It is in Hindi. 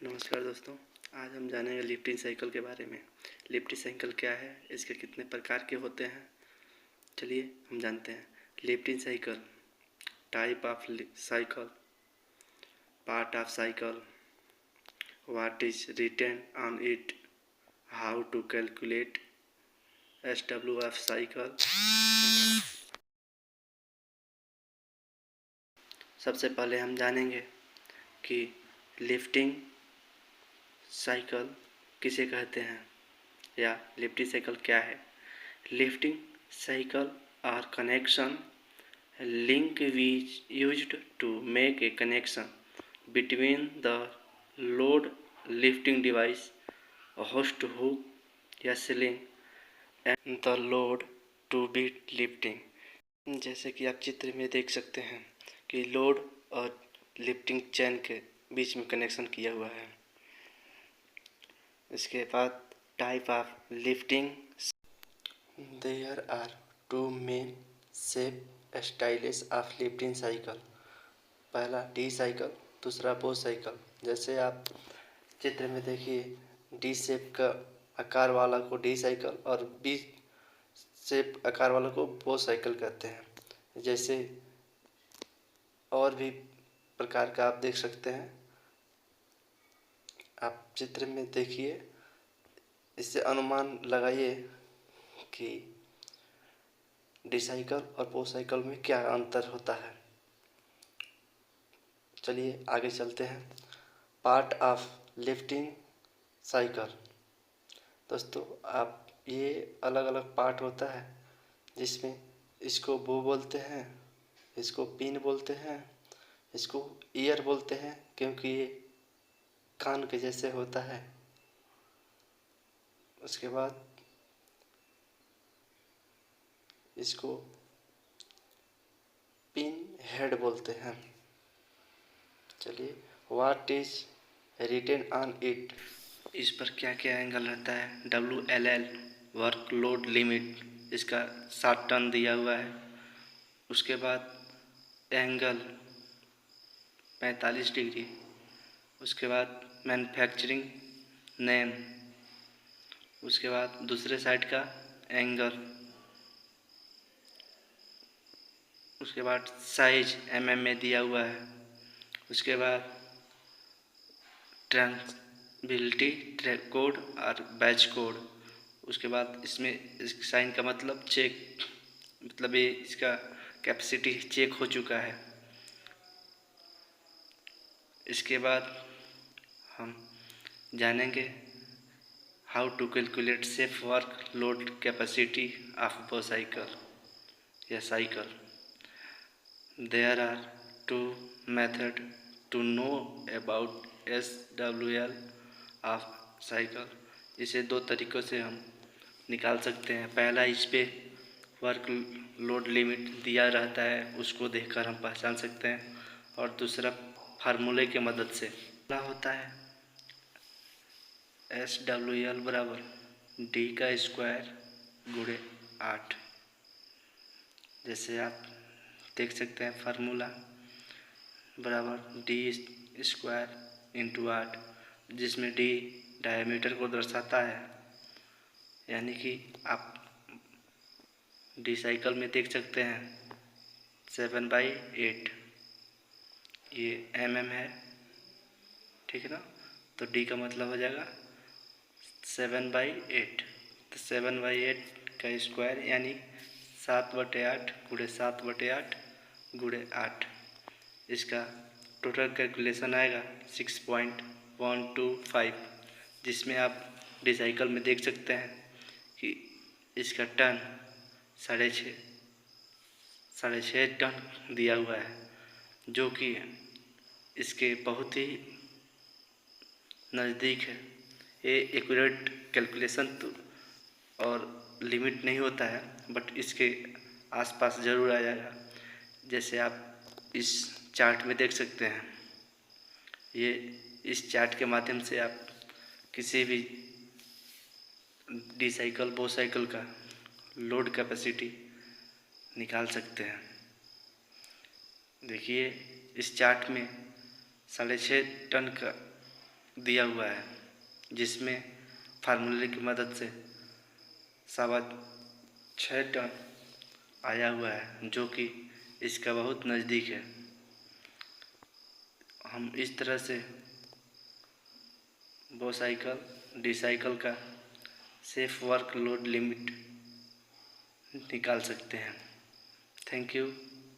नमस्कार दोस्तों। आज हम जानेंगे लिफ्टिंग साइकिल के बारे में। लिफ्टिंग साइकिल क्या है, इसके कितने प्रकार के होते हैं, चलिए हम जानते हैं। Lifting cycle, type of cycle, part of cycle, what is written on it, how to calculate, SW of cycle. सबसे पहले हम जानेंगे कि लिफ्टिंग साइकिल किसे कहते हैं या लिफ्टिंग साइकिल क्या है। Lifting cycle are connection link which used to make a connection between the load lifting device, a hoist hook या sling and the load to be lifting। जैसे कि आप चित्र में देख सकते हैं कि लोड और लिफ्टिंग चैन के बीच में कनेक्शन किया हुआ है। इसके बाद type of lifting, There are two main shape styles of lifting cycle। पहला डी साइकिल, दूसरा बो साइकिल। जैसे आप चित्र में देखिए, डी शेप का आकार वाला को डी साइकिल और बी शेप आकार वाला को बो साइकिल कहते हैं। जैसे और भी प्रकार का आप देख सकते हैं। आप चित्र में देखिए, इससे अनुमान लगाइए कि डी साइकिल और बो साइकिल में क्या अंतर होता है। चलिए आगे चलते हैं। Part of lifting cycle. दोस्तों, आप ये अलग अलग पार्ट होता है जिसमें इसको बो बोलते हैं, इसको पिन बोलते हैं, इसको ईयर बोलते हैं क्योंकि ये कान के जैसे होता है। उसके बाद इसको पिन हेड बोलते हैं। चलिए, what is written on it, इस पर क्या क्या एंगल रहता है। WLL वर्क लोड लिमिट, इसका 7 टन दिया हुआ है। उसके बाद एंगल 45 डिग्री। उसके बाद मैन्युफैक्चरिंग नेम। उसके बाद दूसरे साइड का एंगल। उसके बाद साइज mm में दिया हुआ है। उसके बाद ट्रांसबिलिटी ट्रैक कोड और बैच कोड। उसके बाद इसमें इस साइन का मतलब चेक, मतलब ये इसका कैपेसिटी चेक हो चुका है। इसके बाद हम जानेंगे how to calculate safe work load capacity of bow cycle या cycle. There are two methods to know about SWL of cycle। इसे दो तरीक़ों से हम निकाल सकते हैं। पहला, इस पे वर्क लोड लिमिट दिया रहता है, उसको देखकर हम पहचान सकते हैं। और दूसरा फार्मूले के मदद से क्या होता है, SWL बराबर D का स्क्वायर गुणे 8। जैसे आप देख सकते हैं, फार्मूला बराबर D स्क्वायर इंटू 8, जिसमें D डायमीटर को दर्शाता है। यानी कि आप डी साइकिल में देख सकते हैं 7/8, ये mm है, ठीक है ना। तो D का मतलब हो जाएगा 7/8। तो 7/8 का स्क्वायर यानी 7/8 गुणे 7/8 गुणे 8। इसका टोटल कैलकुलेशन आएगा 6.125, जिसमें आप डिसाइकल में देख सकते हैं कि इसका टन 6.5 टन दिया हुआ है, जो कि इसके बहुत ही नज़दीक है। ये एक्यूरेट कैलकुलेशन तो और लिमिट नहीं होता है, बट इसके आसपास ज़रूर आ जाएगा। जैसे आप इस चार्ट में देख सकते हैं, ये इस चार्ट के माध्यम से आप किसी भी डी साइकिल बो साइकिल का लोड कैपेसिटी निकाल सकते हैं। देखिए, इस चार्ट में 6.5 टन का दिया हुआ है, जिसमें फार्मूले की मदद से 6.25 टन आया हुआ है, जो कि इसका बहुत नज़दीक है। हम इस तरह से बोसाइकिल डिसाइकिल का सेफ वर्क लोड लिमिट निकाल सकते हैं। Thank you.